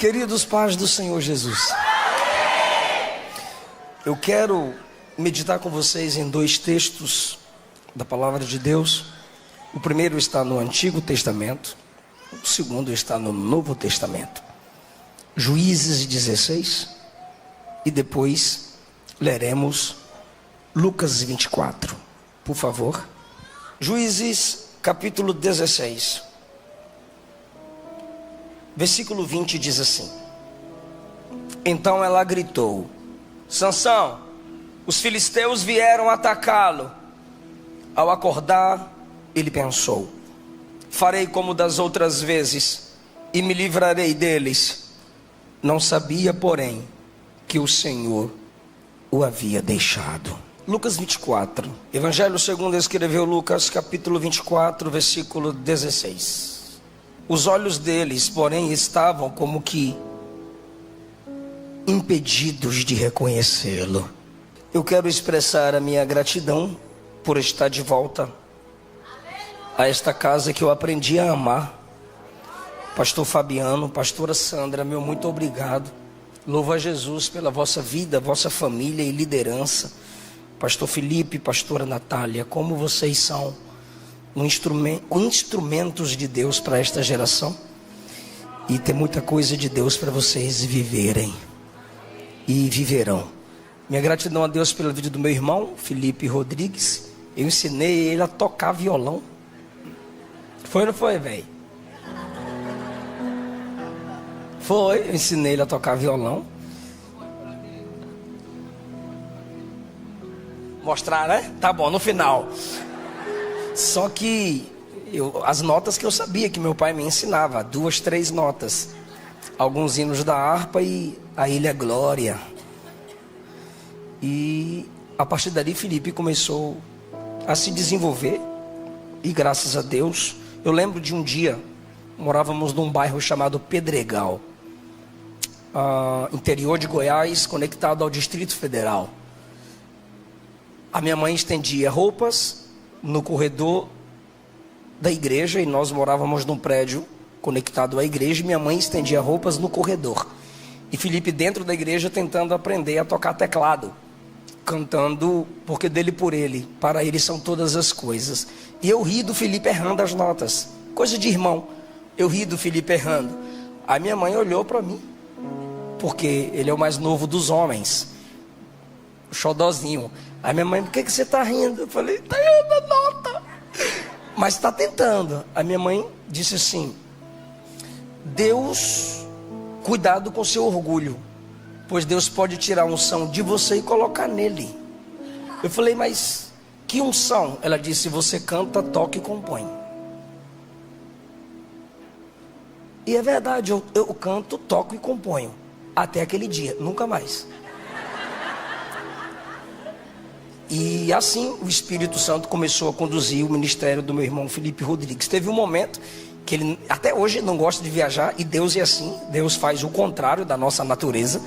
Queridos pais do Senhor Jesus, eu quero meditar com vocês em dois textos da palavra de Deus. O primeiro está no Antigo Testamento, o segundo está no Novo Testamento. Juízes 16 e depois leremos Lucas 24, por favor. Juízes capítulo 16, versículo 20 diz assim: Então ela gritou: Sansão, os filisteus vieram atacá-lo. Ao acordar, ele pensou: farei como das outras vezes e me livrarei deles. Não sabia, porém, que o Senhor o havia deixado. Lucas 24, Evangelho segundo escreveu Lucas, capítulo 24, versículo 16. Os olhos deles, porém, estavam como que impedidos de reconhecê-lo. Eu quero expressar a minha gratidão por estar de volta a esta casa que eu aprendi a amar. Pastor Fabiano, pastora Sandra, meu muito obrigado. Louvo a Jesus pela vossa vida, vossa família e liderança. Pastor Felipe, pastora Natália, como vocês são instrumentos de Deus para esta geração. E tem muita coisa de Deus para vocês viverem e viverão. Minha gratidão a Deus pela vida do meu irmão Felipe Rodrigues. Eu ensinei ele a tocar violão. Foi ou não foi, velho? Foi, eu ensinei ele a tocar violão. Mostrar, né? Tá bom, no final. Só que as notas que eu sabia que meu pai me ensinava, 2, 3 notas. Alguns hinos da harpa e a Ilha Glória. E a partir dali Felipe começou a se desenvolver. E graças a Deus, eu lembro de um dia, morávamos num bairro chamado Pedregal, interior de Goiás, conectado ao Distrito Federal. A minha mãe estendia roupas no corredor da igreja, e nós morávamos num prédio conectado à igreja, e minha mãe estendia roupas no corredor. E Felipe dentro da igreja tentando aprender a tocar teclado, cantando Porque dele por ele, para ele são todas as coisas. E eu ri do Felipe errando as notas, coisa de irmão. Eu ri do Felipe errando. A minha mãe olhou para mim, porque ele é o mais novo dos homens, o xodózinho. Aí minha mãe: por que você está rindo? Eu falei: está errando a nota, mas está tentando. A minha mãe disse assim: Deus, cuidado com seu orgulho, pois Deus pode tirar a unção de você e colocar nele. Eu falei: mas que unção? Ela disse: você canta, toca e compõe. E é verdade, eu canto, toco e componho. Até aquele dia, nunca mais. E assim o Espírito Santo começou a conduzir o ministério do meu irmão Felipe Rodrigues. Teve um momento que ele até hoje não gosta de viajar, e Deus é assim. Deus faz o contrário da nossa natureza.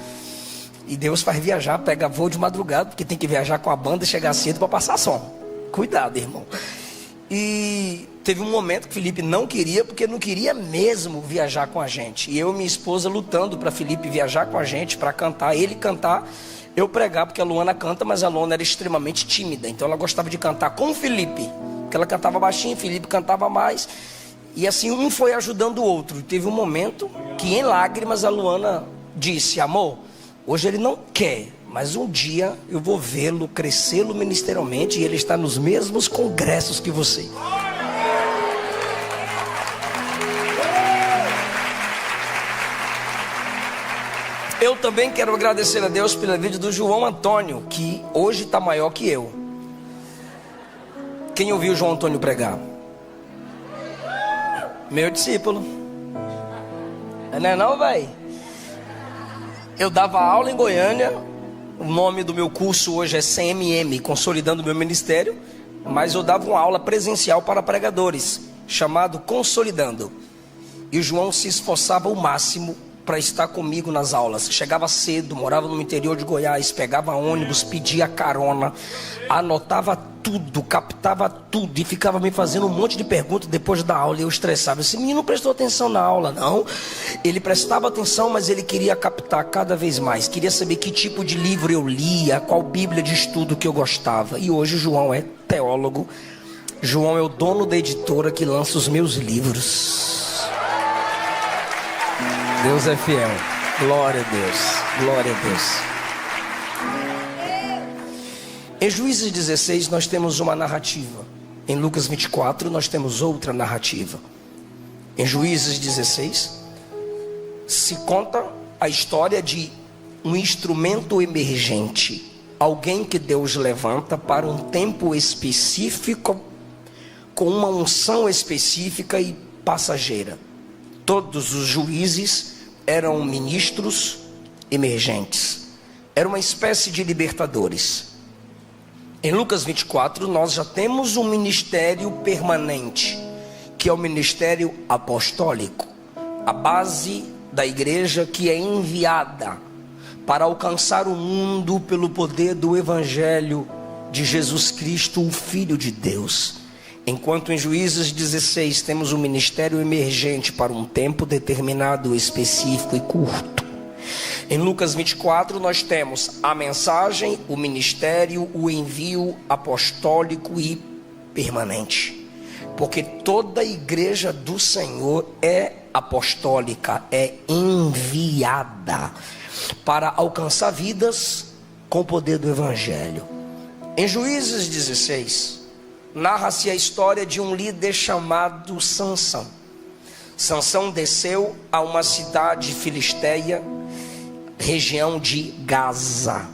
E Deus faz viajar, pega voo de madrugada, porque tem que viajar com a banda e chegar cedo para passar som. Cuidado, irmão. E teve um momento que Felipe não queria, porque não queria mesmo viajar com a gente. E eu e minha esposa lutando para Felipe viajar com a gente, para cantar, ele cantar, eu pregar, porque a Luana canta, mas a Luana era extremamente tímida. Então ela gostava de cantar com o Felipe, porque ela cantava baixinho, Felipe cantava mais. E assim um foi ajudando o outro. Teve um momento que em lágrimas a Luana disse: amor, hoje ele não quer, mas um dia eu vou vê-lo, crescê-lo ministerialmente, e ele está nos mesmos congressos que você. Eu também quero agradecer a Deus pela vida do João Antônio, que hoje está maior que eu. Quem ouviu o João Antônio pregar? Meu discípulo. Não é não, velho? Eu dava aula em Goiânia. O nome do meu curso hoje é CMM, Consolidando Meu Ministério. Mas eu dava uma aula presencial para pregadores, chamado Consolidando. E o João se esforçava ao máximo para estar comigo nas aulas. Chegava cedo, morava no interior de Goiás, pegava ônibus, pedia carona, anotava tudo, captava tudo e ficava me fazendo um monte de perguntas depois da aula. E eu estressava. Esse menino não prestou atenção na aula, não. Ele prestava atenção, mas ele queria captar cada vez mais. Queria saber que tipo de livro eu lia, qual Bíblia de estudo que eu gostava. E hoje o João é teólogo. João é o dono da editora que lança os meus livros. Deus é fiel. Glória a Deus. Glória a Deus. Em Juízes 16 nós temos uma narrativa. Em Lucas 24 nós temos outra narrativa. Em Juízes 16 se conta a história de um instrumento emergente. Alguém que Deus levanta para um tempo específico, com uma unção específica e passageira. Todos os juízes eram ministros emergentes. Era uma espécie de libertadores. Em Lucas 24, nós já temos um ministério permanente, que é o ministério apostólico, a base da igreja que é enviada para alcançar o mundo pelo poder do evangelho de Jesus Cristo, o Filho de Deus. Enquanto em Juízes 16 temos um ministério emergente para um tempo determinado, específico e curto. Em Lucas 24 nós temos a mensagem, o ministério, o envio apostólico e permanente. Porque toda a igreja do Senhor é apostólica, é enviada para alcançar vidas com o poder do evangelho. Em Juízes 16 narra-se a história de um líder chamado Sansão. Sansão desceu a uma cidade filisteia, região de Gaza,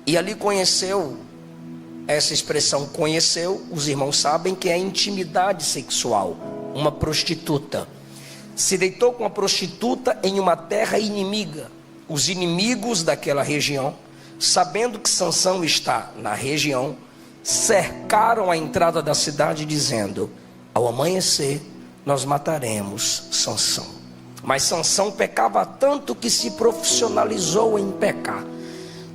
e ali conheceu, essa expressão conheceu, os irmãos sabem que é intimidade sexual, uma prostituta. Se deitou com a prostituta em uma terra inimiga. Os inimigos daquela região, sabendo que Sansão está na região, cercaram a entrada da cidade dizendo: ao amanhecer nós mataremos Sansão. Mas Sansão pecava tanto que se profissionalizou em pecar.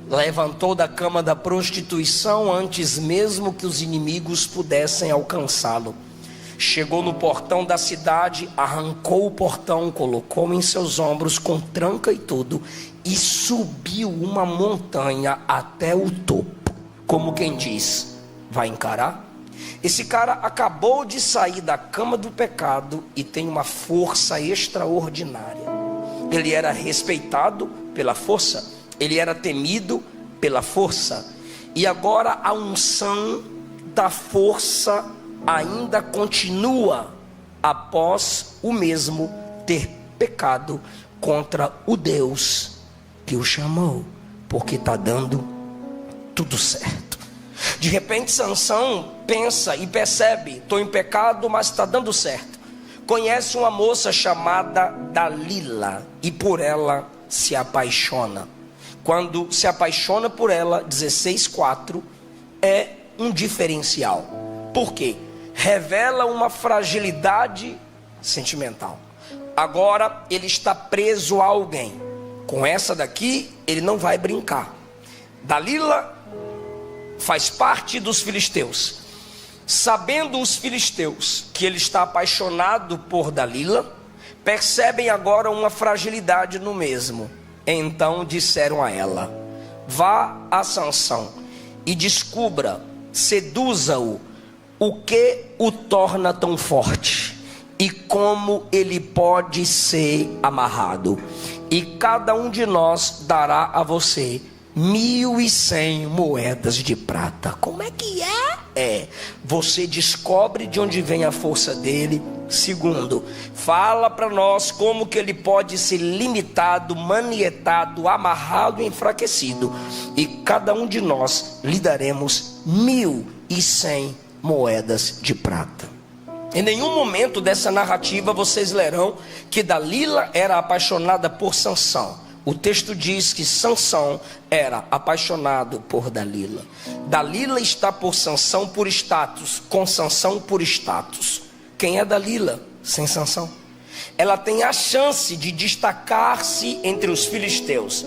Levantou da cama da prostituição antes mesmo que os inimigos pudessem alcançá-lo. Chegou no portão da cidade, arrancou o portão, colocou em seus ombros com tranca e tudo, e subiu uma montanha até o topo. Como quem diz: vai encarar? Esse cara acabou de sair da cama do pecado e tem uma força extraordinária. Ele era respeitado pela força, ele era temido pela força, e agora a unção da força ainda continua após o mesmo ter pecado contra o Deus que o chamou, porque está dando tudo certo. De repente Sansão pensa e percebe: estou em pecado, mas está dando certo. Conhece uma moça chamada Dalila e por ela se apaixona. Quando se apaixona por ela, 16:4 é um diferencial. Por quê? Revela uma fragilidade sentimental. Agora ele está preso a alguém. Com essa daqui ele não vai brincar. Dalila faz parte dos filisteus. Sabendo os filisteus que ele está apaixonado por Dalila, percebem agora uma fragilidade no mesmo. Então disseram a ela: vá a Sansão e descubra, seduza-o, o que o torna tão forte e como ele pode ser amarrado. E cada um de nós dará a você 1.100 moedas de prata. Como é que é? Você descobre de onde vem a força dele. Segundo, fala para nós como que ele pode ser limitado, manietado, amarrado e enfraquecido. E cada um de nós lhe daremos 1.100 moedas de prata. Em nenhum momento dessa narrativa vocês lerão que Dalila era apaixonada por Sansão. O texto diz que Sansão era apaixonado por Dalila. Dalila está por Sansão por status, com Sansão por status. Quem é Dalila sem Sansão? Ela tem a chance de destacar-se entre os filisteus.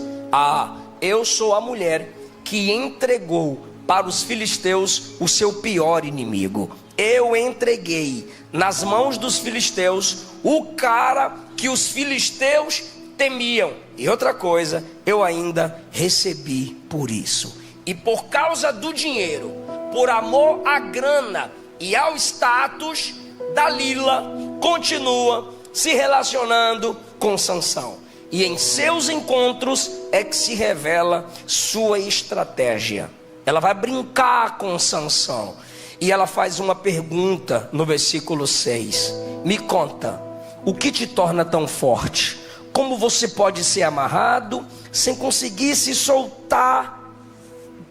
Eu sou a mulher que entregou para os filisteus o seu pior inimigo. Eu entreguei nas mãos dos filisteus o cara que os filisteus temiam. E outra coisa, eu ainda recebi por isso. E por causa do dinheiro, por amor à grana e ao status, Dalila continua se relacionando com Sansão. E em seus encontros é que se revela sua estratégia. Ela vai brincar com Sansão. E ela faz uma pergunta no versículo 6. Me conta, o que te torna tão forte? Como você pode ser amarrado sem conseguir se soltar?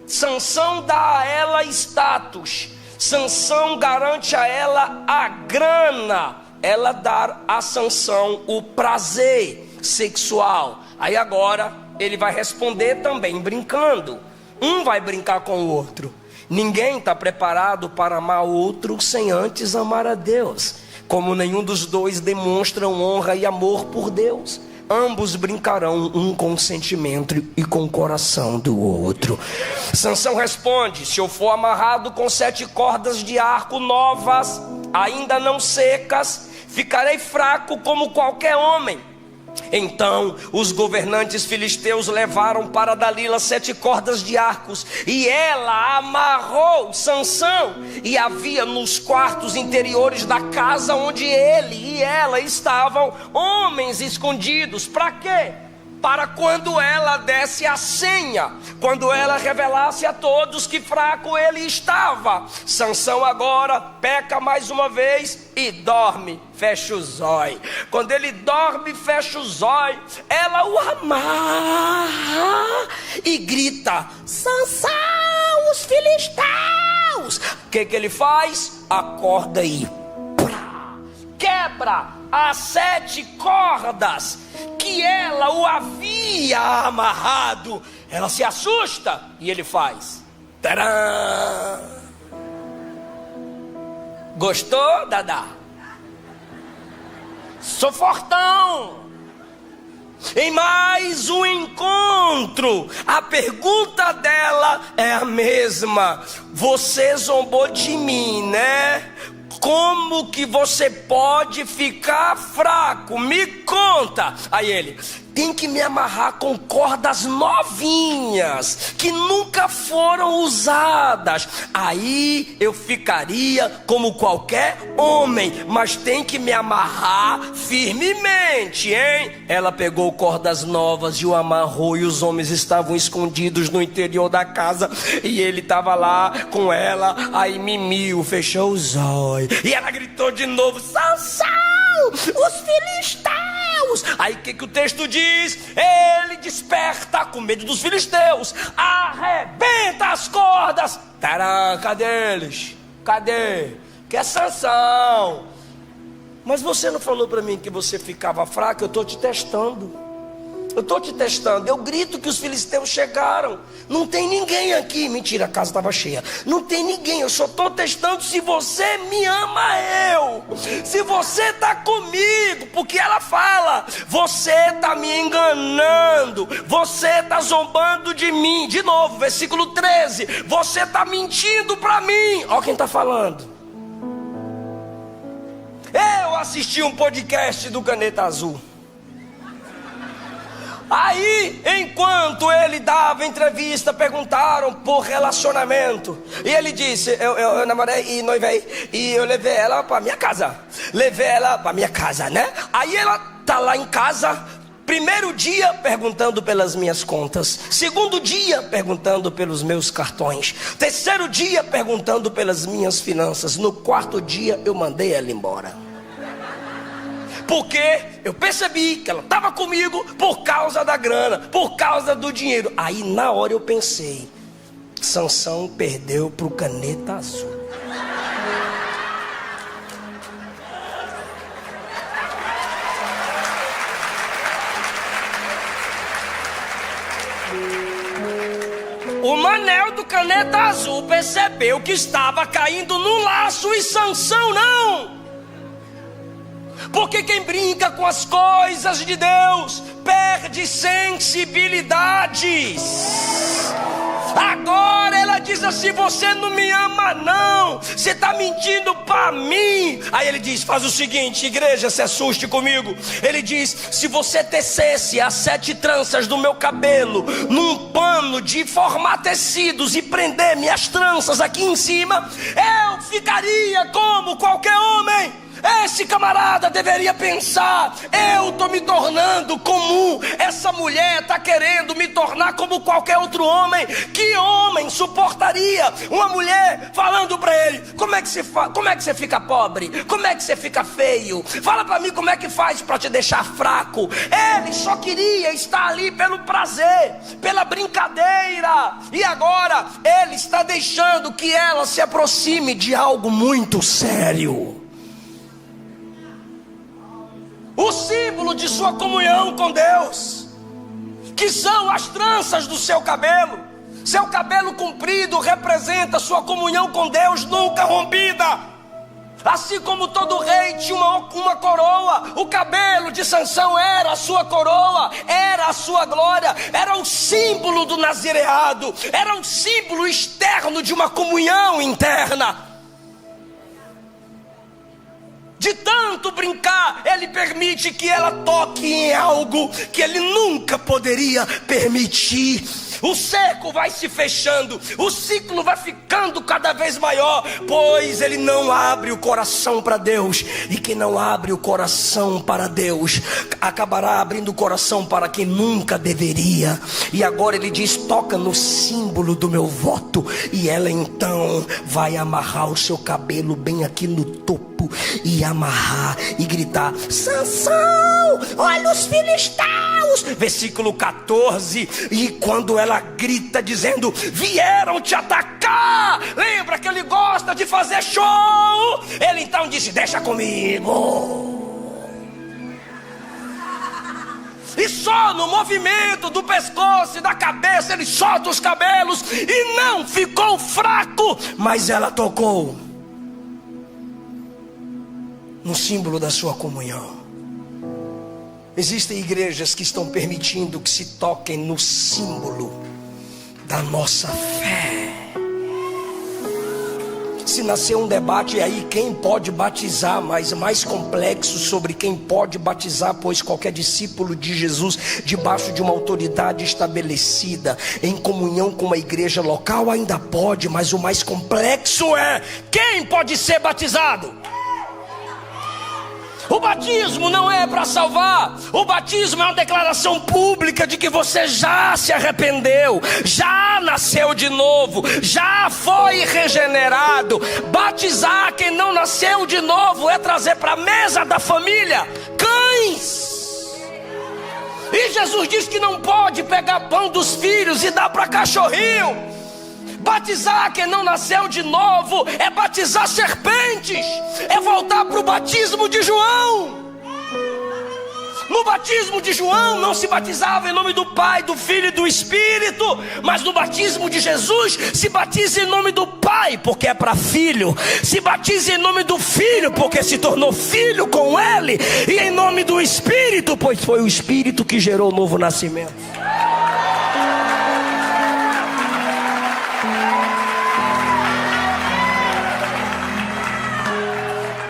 Sansão dá a ela status. Sansão garante a ela a grana. Ela dá a Sansão o prazer sexual. Aí agora ele vai responder também brincando. Um vai brincar com o outro. Ninguém está preparado para amar o outro sem antes amar a Deus. Como nenhum dos dois demonstram honra e amor por Deus, ambos brincarão um com o sentimento e com o coração do outro. Sansão responde: se eu for amarrado com 7 cordas de arco novas, ainda não secas, ficarei fraco como qualquer homem. Então os governantes filisteus levaram para Dalila 7 cordas de arcos, e ela amarrou Sansão. E havia nos quartos interiores da casa onde ele e ela estavam homens escondidos. Para quê? Para quando ela desse a senha, quando ela revelasse a todos que fraco ele estava. Sansão agora peca mais uma vez e dorme, fecha os olhos. Quando ele dorme, fecha os olhos, ela o amarra e grita: Sansão, os filisteus! O que ele faz? Acorda e quebra as 7 cordas que ela o havia amarrado. Ela se assusta e ele faz: tcharam! Gostou, Dadá? Sou fortão. Em mais um encontro, a pergunta dela é a mesma: você zombou de mim, né? Como que você pode ficar fraco? Me conta. Aí ele: tem que me amarrar com cordas novinhas, que nunca foram usadas. Aí eu ficaria como qualquer homem, mas tem que me amarrar firmemente, hein? Ela pegou cordas novas e o amarrou, e os homens estavam escondidos no interior da casa, e ele estava lá com ela. Aí Mimiu fechou os olhos, e ela gritou de novo: Sansão, os filisteus! Aí o que o texto diz? Ele desperta com medo dos filisteus, arrebenta as cordas. Tcharam, cadê eles? Cadê? Que é Sansão. Mas você não falou para mim que você ficava fraco? Eu estou te testando. Eu estou te testando. Eu grito que os filisteus chegaram. Não tem ninguém aqui. Mentira, a casa estava cheia. Não tem ninguém. Eu só estou testando se você me ama eu. Se você está comigo. Porque ela fala: você está me enganando. Você está zombando de mim. De novo, versículo 13. Você está mentindo para mim. Olha quem está falando. Eu assisti um podcast do Caneta Azul. Aí, enquanto ele dava entrevista, perguntaram por relacionamento. E ele disse: eu namorei e noivei, e eu levei ela para minha casa. Levei ela para minha casa, né? Aí ela tá lá em casa. Primeiro dia perguntando pelas minhas contas. Segundo dia perguntando pelos meus cartões. Terceiro dia perguntando pelas minhas finanças. No quarto dia eu mandei ela embora. Porque eu percebi que ela estava comigo por causa da grana, por causa do dinheiro. Aí na hora eu pensei: Sansão perdeu para o Caneta Azul. O Manel do Caneta Azul percebeu que estava caindo no laço e Sansão não. Porque quem brinca com as coisas de Deus perde sensibilidades. A diz assim: você não me ama não, você está mentindo para mim. Aí ele diz: faz o seguinte, igreja, se assuste comigo. Ele diz: se você tecesse as 7 tranças do meu cabelo num pano de formar tecidos e prender minhas tranças aqui em cima, eu ficaria como qualquer homem. Esse camarada deveria pensar: eu estou me tornando comum, essa mulher está querendo me tornar como qualquer outro homem. Que homem suportaria uma mulher falando para ele: como é que você fica pobre? Como é que você fica feio? Fala para mim como é que faz para te deixar fraco. Ele só queria estar ali pelo prazer, pela brincadeira, e agora ele está deixando que ela se aproxime de algo muito sério. O símbolo de sua comunhão com Deus, que são as tranças do seu cabelo. Seu cabelo comprido representa sua comunhão com Deus nunca rompida. Assim como todo rei tinha uma coroa, o cabelo de Sansão era a sua coroa, era a sua glória, era o símbolo do nazireado, era um símbolo externo de uma comunhão interna. De tanto brincar, ele permite que ela toque em algo que ele nunca poderia permitir. O cerco vai se fechando, o ciclo vai ficando cada vez maior, pois ele não abre o coração para Deus. E quem não abre o coração para Deus, acabará abrindo o coração para quem nunca deveria. E agora ele diz: toca no símbolo do meu voto. E ela então vai amarrar o seu cabelo bem aqui no topo, e amarrar e gritar: Sansão, olha os filisteus. Versículo 14. E quando ela grita dizendo: vieram te atacar, lembra que ele gosta de fazer show, ele então disse: deixa comigo. E só no movimento do pescoço e da cabeça ele solta os cabelos, e não ficou fraco, mas ela tocou no símbolo da sua comunhão. Existem igrejas que estão permitindo que se toquem no símbolo da nossa fé. Se nascer um debate aí, quem pode batizar, mas mais complexo sobre quem pode batizar, pois qualquer discípulo de Jesus, debaixo de uma autoridade estabelecida, em comunhão com uma igreja local, ainda pode, mas o mais complexo é: quem pode ser batizado? O batismo não é para salvar. O batismo é uma declaração pública de que você já se arrependeu, já nasceu de novo, já foi regenerado. Batizar quem não nasceu de novo é trazer para a mesa da família cães. E Jesus diz que não pode pegar pão dos filhos e dar para cachorrinho. Batizar quem não nasceu de novo é batizar serpentes, é voltar para o batismo de João. No batismo de João não se batizava em nome do Pai, do Filho e do Espírito, mas no batismo de Jesus se batiza em nome do Pai, porque é para filho, se batiza em nome do Filho, porque se tornou filho com ele, e em nome do Espírito, pois foi o Espírito que gerou o novo nascimento.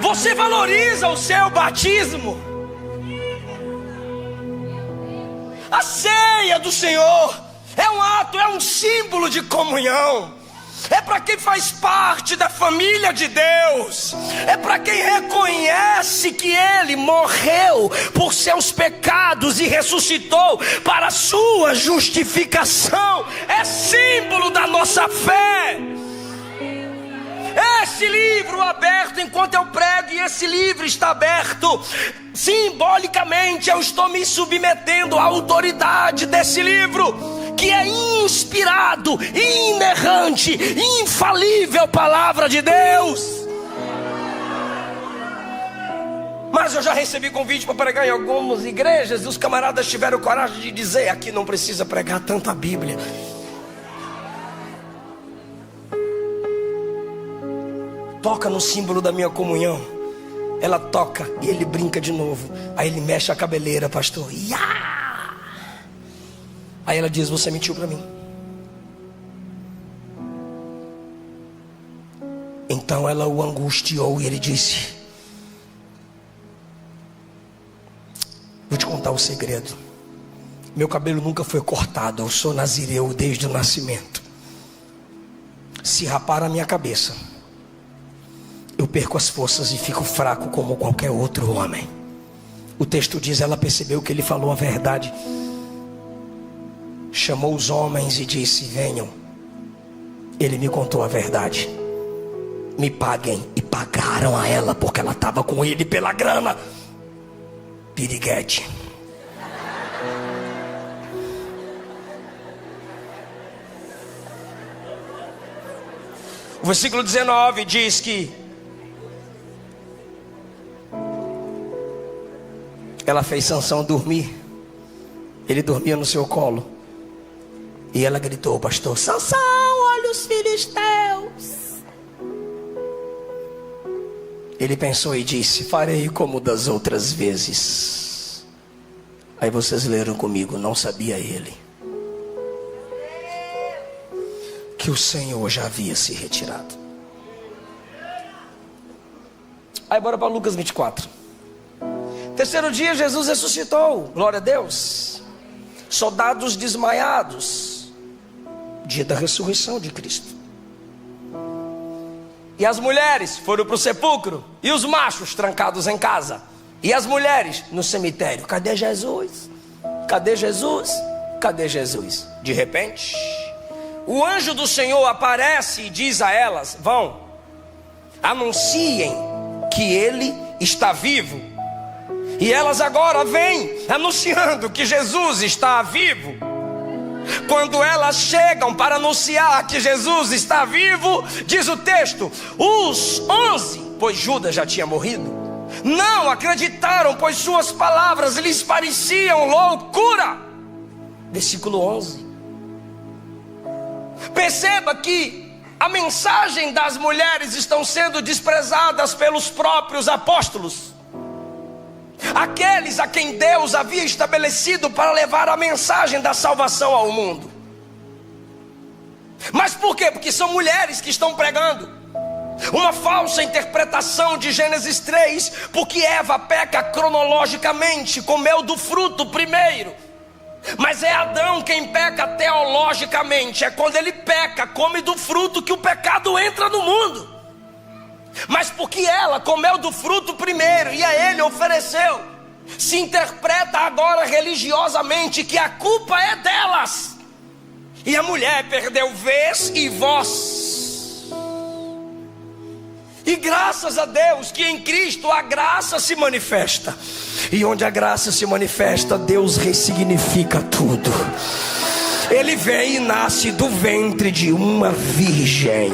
Você valoriza o seu batismo? A ceia do Senhor é um ato, é um símbolo de comunhão. É para quem faz parte da família de Deus. É para quem reconhece que Ele morreu por seus pecados e ressuscitou para a sua justificação. É símbolo da nossa fé. Esse livro aberto enquanto eu prego, e esse livro está aberto, simbolicamente eu estou me submetendo à autoridade desse livro, que é inspirado, inerrante, infalível palavra de Deus. Mas eu já recebi convite para pregar em algumas igrejas, e os camaradas tiveram coragem de dizer: aqui não precisa pregar tanta Bíblia. Toca no símbolo da minha comunhão. Ela toca e ele brinca de novo. Aí ele mexe a cabeleira, pastor. Iá! Aí ela diz: você mentiu para mim. Então ela o angustiou e ele disse: vou te contar um segredo. Meu cabelo nunca foi cortado, eu sou nazireu desde o nascimento. Se rapar a minha cabeça, eu perco as forças e fico fraco como qualquer outro homem. O texto diz, ela percebeu que ele falou a verdade. Chamou os homens e disse: venham. Ele me contou a verdade. Me paguem. E pagaram a ela porque ela estava com ele pela grana. Piriguete. O versículo 19 diz que ela fez Sansão dormir. Ele dormia no seu colo. E ela gritou: pastor, Sansão, olha os filisteus. Ele pensou e disse: farei como das outras vezes. Aí vocês leram comigo: não sabia ele que o Senhor já havia se retirado. Aí bora para Lucas 24. Terceiro dia Jesus ressuscitou, glória a Deus. Soldados desmaiados, dia da ressurreição de Cristo. E as mulheres foram para o sepulcro, e os machos trancados em casa, e as mulheres no cemitério. Cadê Jesus? Cadê Jesus? Cadê Jesus? De repente, o anjo do Senhor aparece e diz a elas: vão, anunciem que ele está vivo. E elas agora vêm anunciando que Jesus está vivo. Quando elas chegam para anunciar que Jesus está vivo, diz o texto, os 11, pois Judas já tinha morrido, não acreditaram, pois suas palavras lhes pareciam loucura. Versículo 11. Perceba que a mensagem das mulheres estão sendo desprezadas pelos próprios apóstolos, aqueles a quem Deus havia estabelecido para levar a mensagem da salvação ao mundo. Mas por quê? Porque são mulheres que estão pregando uma falsa interpretação de Gênesis 3, porque Eva peca cronologicamente, comeu do fruto primeiro. Mas é Adão quem peca teologicamente, é quando ele peca, come do fruto que o pecado entra no mundo. Mas porque ela comeu do fruto primeiro e a ele ofereceu, se interpreta agora religiosamente que a culpa é delas. E a mulher perdeu vez e voz. E graças a Deus que em Cristo a graça se manifesta. E onde a graça se manifesta, Deus ressignifica tudo. Ele vem e nasce do ventre de uma virgem.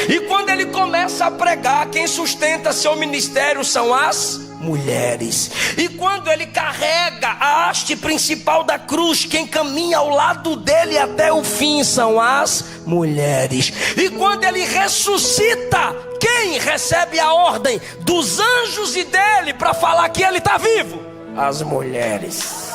E quando ele começa a pregar, quem sustenta seu ministério são as mulheres. E quando ele carrega a haste principal da cruz, quem caminha ao lado dele até o fim são as mulheres. E quando ele ressuscita, quem recebe a ordem dos anjos e dele para falar que ele está vivo? As mulheres.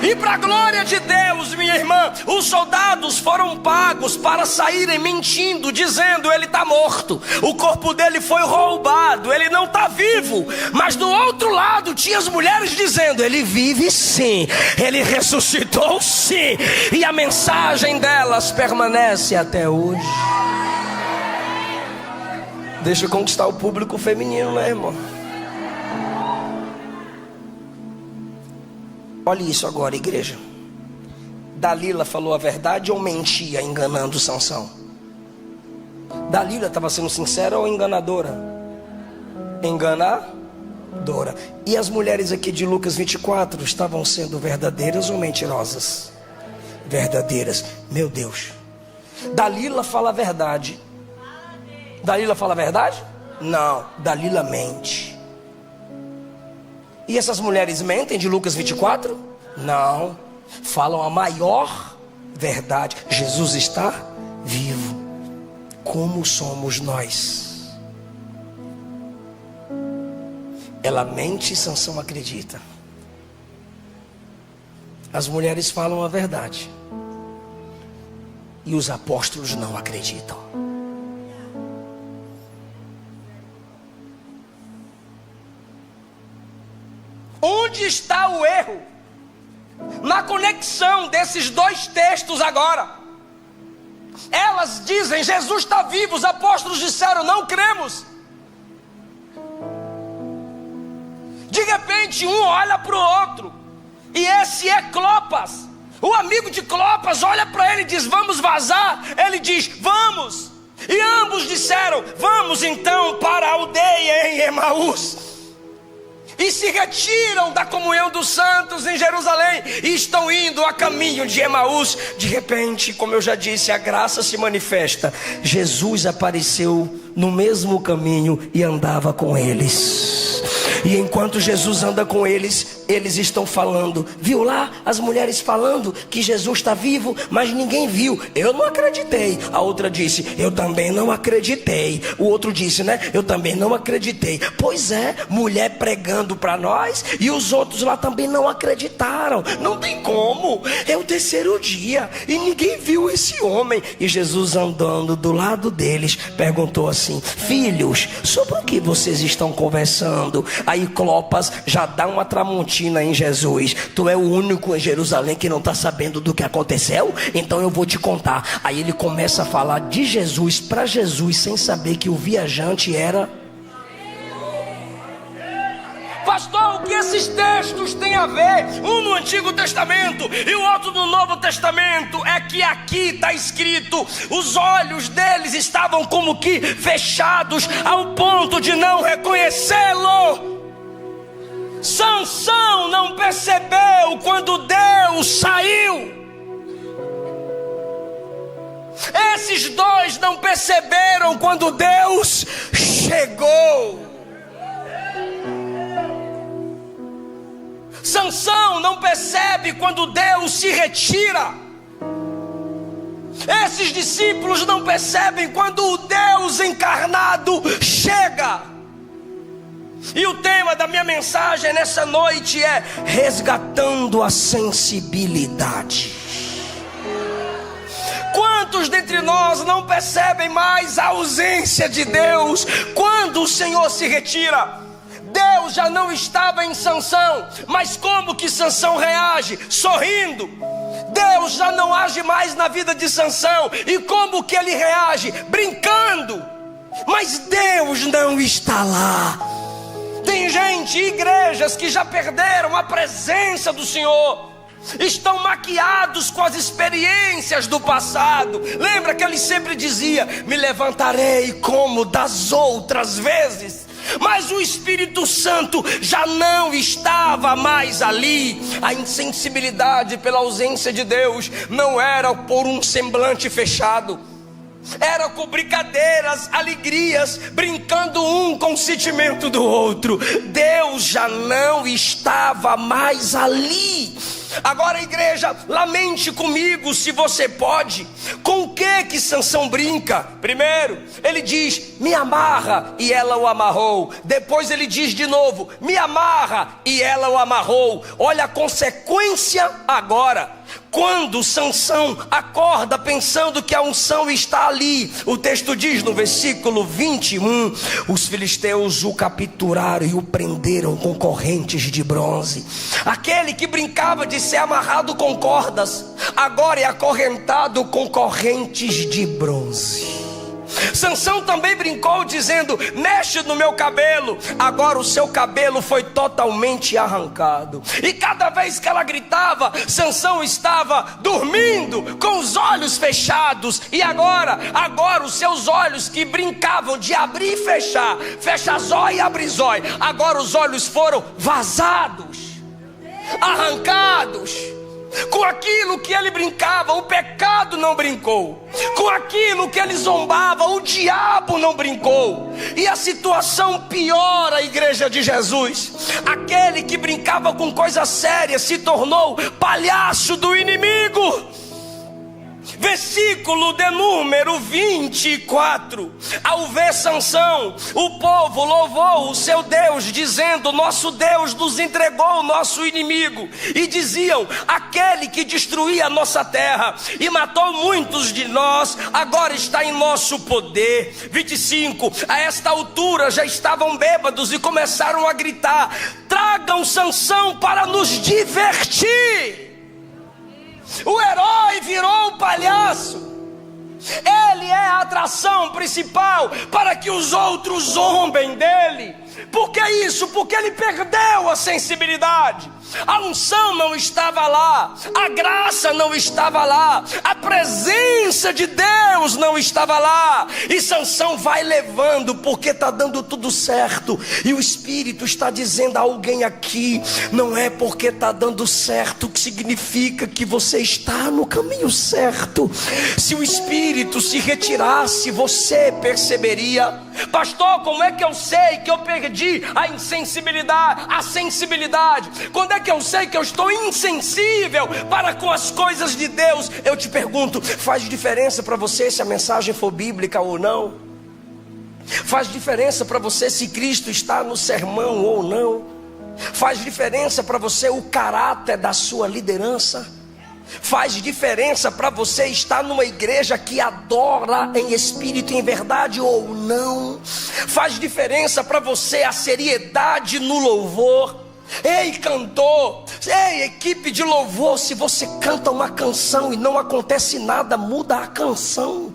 E para a glória de Deus, minha irmã, os soldados foram pagos para saírem mentindo, dizendo: ele está morto, o corpo dele foi roubado, ele não está vivo. Mas do outro lado tinha as mulheres dizendo: ele vive sim, ele ressuscitou sim. E a mensagem delas permanece até hoje. Deixa eu conquistar o público feminino, né, irmão? Olha isso agora, igreja. Dalila falou a verdade ou mentia enganando Sansão? Dalila estava sendo sincera ou enganadora? Enganadora. E as mulheres aqui de Lucas 24 estavam sendo verdadeiras ou mentirosas? Verdadeiras. Meu Deus. Dalila fala a verdade. Dalila fala a verdade? Não, Dalila mente. E essas mulheres mentem de Lucas 24? Não, falam a maior verdade. Jesus está vivo. Como somos nós? Ela mente e Sansão acredita. As mulheres falam a verdade. e os apóstolos não acreditam. Onde está o erro? Na conexão desses dois textos agora. Elas dizem, Jesus está vivo. Os apóstolos disseram, não cremos. De repente um olha para o outro, e esse é Clopas. O amigo de Clopas olha para ele e diz, vamos vazar? Ele diz, vamos. E ambos disseram, vamos então para a aldeia em Emaús. E se retiram da comunhão dos santos em Jerusalém, e estão indo a caminho de Emaús. De repente, como eu já disse, a graça se manifesta. Jesus apareceu no mesmo caminho e andava com eles. E enquanto Jesus anda com eles, eles estão falando. Viu lá as mulheres falando que Jesus está vivo, mas ninguém viu. Eu não acreditei. A outra disse, eu também não acreditei. O outro disse, né? Eu também não acreditei. Pois é, mulher pregando para nós, e os outros lá também não acreditaram. Não tem como. É o terceiro dia e ninguém viu esse homem. E Jesus, andando do lado deles, perguntou assim, filhos, sobre o que vocês estão conversando? Aí Clopas já dá uma tramontina em Jesus. Tu é o único em Jerusalém que não está sabendo do que aconteceu? Então eu vou te contar. Aí ele começa a falar de Jesus para Jesus, sem saber que o viajante era... Pastor, o que esses textos têm a ver? Um no Antigo Testamento e o outro no Novo Testamento. É que aqui está escrito, os olhos deles estavam como que fechados, ao ponto de não reconhecê-lo. Sansão não percebeu quando Deus saiu. Esses dois não perceberam quando Deus chegou. Sansão não percebe quando Deus se retira. Esses discípulos não percebem quando o Deus encarnado chega. E o tema da minha mensagem nessa noite é resgatando a sensibilidade. Quantos dentre nós não percebem mais a ausência de Deus quando o Senhor se retira? Deus já não estava em Sansão, mas como que Sansão reage? Sorrindo. Deus já não age mais na vida de Sansão, e como que ele reage? Brincando. Mas Deus não está lá. Tem gente, igrejas que já perderam a presença do Senhor, estão maquiados com as experiências do passado. Lembra que ele sempre dizia, me levantarei como das outras vezes? Mas o Espírito Santo já não estava mais ali. A insensibilidade pela ausência de Deus não era por um semblante fechado, era com brincadeiras, alegrias, brincando um com o sentimento do outro. Deus já não estava mais ali. Agora, igreja, lamente comigo, se você pode, com o que Sansão brinca? Primeiro, ele diz, me amarra, e ela o amarrou. Depois ele diz de novo, me amarra, e ela o amarrou. Olha a consequência agora. Quando Sansão acorda pensando que a unção está ali, o texto diz no versículo 21, os filisteus o capturaram e o prenderam com correntes de bronze. Aquele que brincava de ser amarrado com cordas, agora é acorrentado com correntes de bronze. Sansão também brincou dizendo, mexe no meu cabelo. Agora o seu cabelo foi totalmente arrancado. E cada vez que ela gritava, Sansão estava dormindo com os olhos fechados. E agora os seus olhos que brincavam de abrir e fechar, fecha zóio e abre zóio, agora os olhos foram vazados, arrancados. Com aquilo que ele brincava, o pecado não brincou. Com aquilo que ele zombava, o diabo não brincou. E a situação piora, a igreja de Jesus. Aquele que brincava com coisa séria se tornou palhaço do inimigo. Versículo de número 24. Ao ver Sansão, o povo louvou o seu Deus, dizendo: nosso Deus nos entregou o nosso inimigo. E diziam: aquele que destruía a nossa terra e matou muitos de nós, agora está em nosso poder. 25. A esta altura já estavam bêbados e começaram a gritar: tragam Sansão para nos divertir. O herói virou o palhaço. Ele é a atração principal para que os outros zombem dele. Por que isso? Porque ele perdeu a sensibilidade. A unção não estava lá, a graça não estava lá, a presença de Deus não estava lá. E Sansão vai levando, porque está dando tudo certo. E o Espírito está dizendo a alguém aqui: não é porque está dando certo que significa que você está no caminho certo. Se o Espírito se retirasse, você perceberia. Pastor, como é que eu sei que eu perdi a insensibilidade, a sensibilidade? Quando é que eu sei que eu estou insensível para com as coisas de Deus? Eu te pergunto: faz diferença para você se a mensagem for bíblica ou não? Faz diferença para você se Cristo está no sermão ou não? Faz diferença para você o caráter da sua liderança? Faz diferença para você estar numa igreja que adora em espírito e em verdade ou não? Faz diferença para você a seriedade no louvor? Ei, cantor, ei, equipe de louvor, se você canta uma canção e não acontece nada, muda a canção.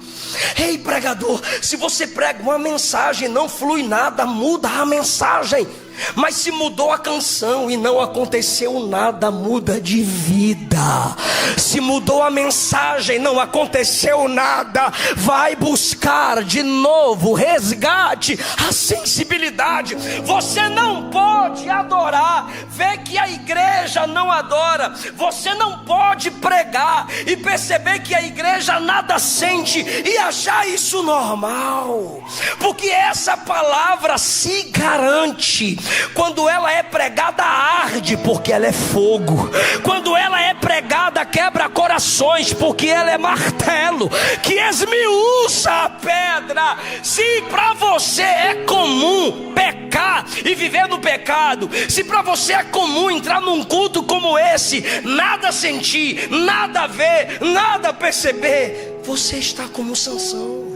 Ei, pregador, se você prega uma mensagem e não flui nada, muda a mensagem. Mas se mudou a canção e não aconteceu nada, muda de vida. Se mudou a mensagem e não aconteceu nada, vai buscar de novo, resgate a sensibilidade. Você não pode adorar, ver que a igreja não adora. Você não pode pregar e perceber que a igreja nada sente e achar isso normal, porque essa palavra se garante. Quando ela é pregada, arde, porque ela é fogo. Quando ela é pregada, quebra corações, porque ela é martelo que esmiuça a pedra. Se para você é comum pecar e viver no pecado, se para você é comum entrar num culto como esse, nada sentir, nada ver, nada perceber, você está como Sansão.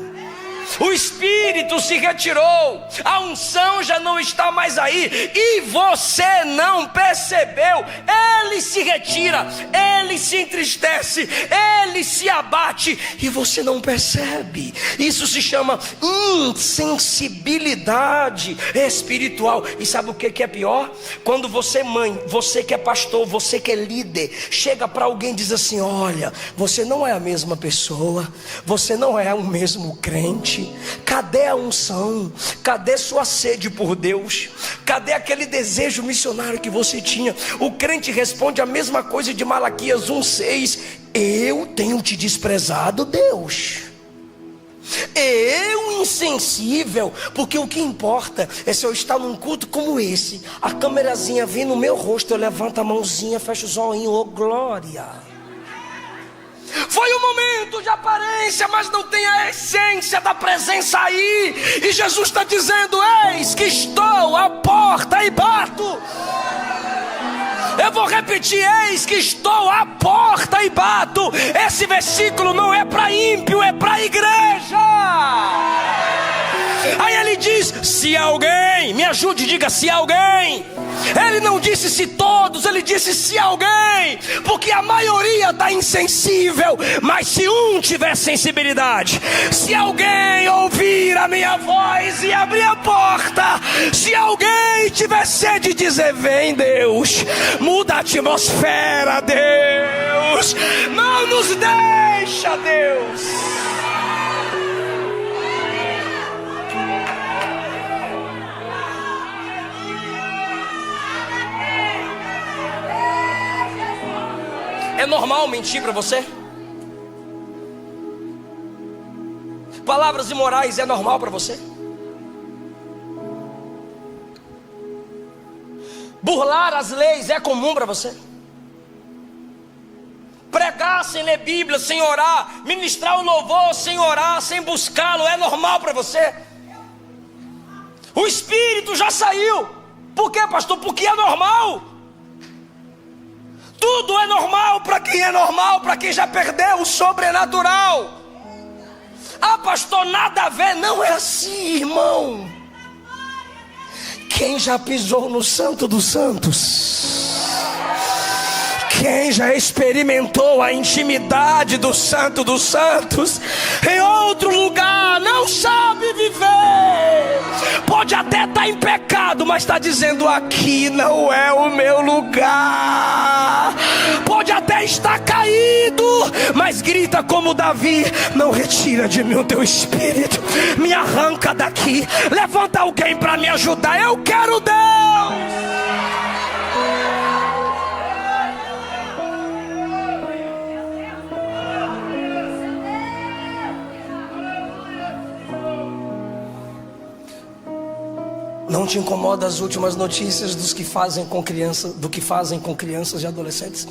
O Espírito se retirou, a unção já não está mais aí, e você não percebeu. Ele se retira, ele se entristece, ele se abate, e você não percebe. Isso se chama insensibilidade espiritual. E sabe o que é pior? Quando você, mãe, você que é pastor, você que é líder, chega para alguém e diz assim: olha, você não é a mesma pessoa, você não é o mesmo crente. Cadê a unção? Cadê sua sede por Deus? Cadê aquele desejo missionário que você tinha? O crente responde a mesma coisa de Malaquias 1:6: eu tenho te desprezado, Deus. Eu insensível, porque o que importa é se eu estar num culto como esse, a câmerazinha vem no meu rosto, eu levanto a mãozinha, fecho os olhinhos, oh glória. Foi um momento de aparência, mas não tem a essência da presença aí. E Jesus está dizendo: eis que estou à porta e bato. Eu vou repetir: eis que estou à porta e bato. Esse versículo não é para ímpio, é para a igreja. Aí ele diz: se alguém, me ajude, diga se alguém. Ele não disse se todos, ele disse se alguém, porque a maioria está insensível. Mas se um tiver sensibilidade, se alguém ouvir a minha voz e abrir a porta, se alguém tiver sede de dizer: vem Deus, muda a atmosfera, Deus, não nos deixa, Deus. É normal mentir para você? Palavras imorais é normal para você? Burlar as leis é comum para você? Pregar sem ler Bíblia, sem orar, ministrar o louvor sem orar, sem buscá-lo, é normal para você? O Espírito já saiu. Por quê, pastor? Porque é normal. Tudo é normal para quem é normal, para quem já perdeu o sobrenatural. Ah, pastor, nada a ver. Não é assim, irmão. Quem já pisou no Santo dos Santos, quem já experimentou a intimidade do Santo dos Santos em outro lugar, não sabe viver. Pode até estar em pecado, mas está dizendo: aqui não é o meu lugar. Pode até estar caído, mas grita como Davi: não retira de mim o teu espírito, me arranca daqui. Levanta alguém para me ajudar. Eu quero Deus. Não te incomoda as últimas notícias do que fazem com crianças e adolescentes?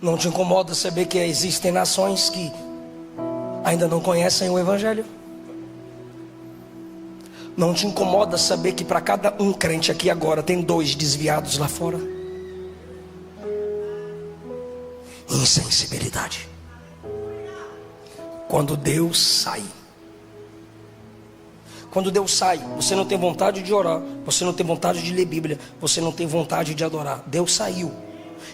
Não te incomoda saber que existem nações que ainda não conhecem o Evangelho? Não te incomoda saber que para cada um crente aqui agora tem 2 desviados lá fora? Insensibilidade. Quando Deus sai, você não tem vontade de orar, você não tem vontade de ler Bíblia, você não tem vontade de adorar. Deus saiu.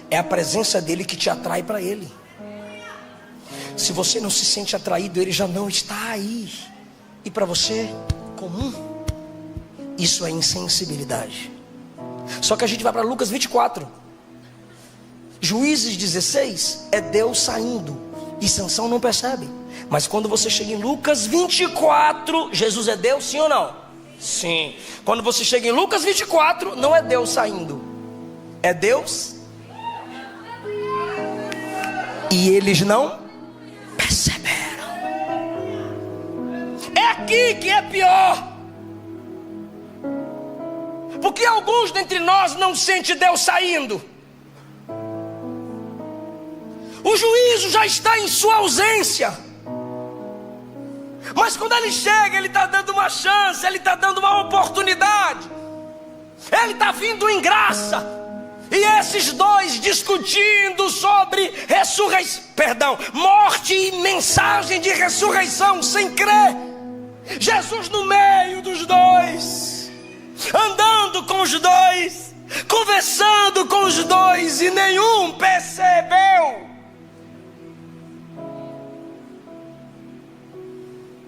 É a presença dele que te atrai para ele. Se você não se sente atraído, ele já não está aí. E para você, comum. Isso é insensibilidade. Só que a gente vai para Lucas 24. Juízes 16 é Deus saindo, e Sansão não percebe. Mas quando você chega em Lucas 24, Jesus é Deus, sim ou não? Sim. Quando você chega em Lucas 24, não é Deus saindo, é Deus. E eles não perceberam. É aqui que é pior. Porque alguns dentre nós não sentem Deus saindo. O juízo já está em sua ausência. Mas quando ele chega, ele está dando uma chance, ele está dando uma oportunidade. Ele está vindo em graça. E esses 2 discutindo sobre morte e mensagem de ressurreição sem crer. Jesus no meio dos 2, andando com os 2, conversando com os 2, e nenhum percebeu.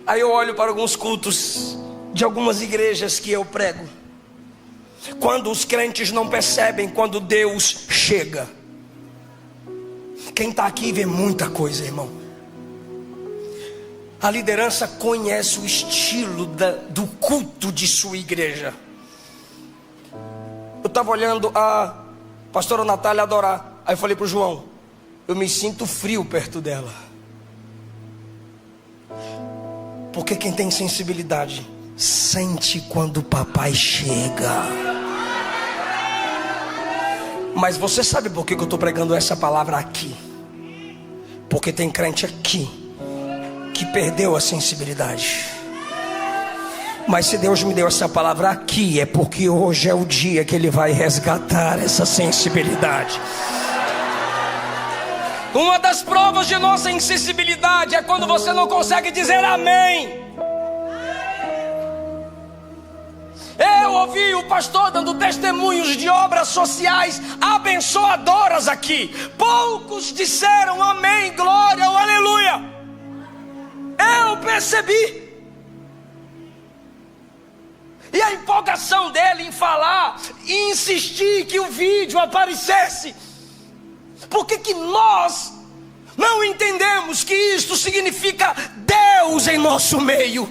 Aí eu olho para alguns cultos de algumas igrejas que eu prego, quando os crentes não percebem quando Deus chega. Quem está aqui vê muita coisa, irmão. A liderança conhece o estilo do culto de sua igreja. Eu estava olhando a pastora Natália adorar. Aí eu falei para o João: eu me sinto frio perto dela. Porque quem tem sensibilidade sente quando o papai chega. Mas você sabe por que eu estou pregando essa palavra aqui? Porque tem crente aqui que perdeu a sensibilidade. Mas se Deus me deu essa palavra aqui, é porque hoje é o dia que Ele vai resgatar essa sensibilidade. Uma das provas de nossa insensibilidade é quando você não consegue dizer amém. Eu ouvi o pastor dando testemunhos de obras sociais abençoadoras aqui. Poucos disseram amém, glória ou aleluia. Eu percebi. E a empolgação dele em falar e insistir que o vídeo aparecesse. Por que nós não entendemos que isto significa Deus em nosso meio?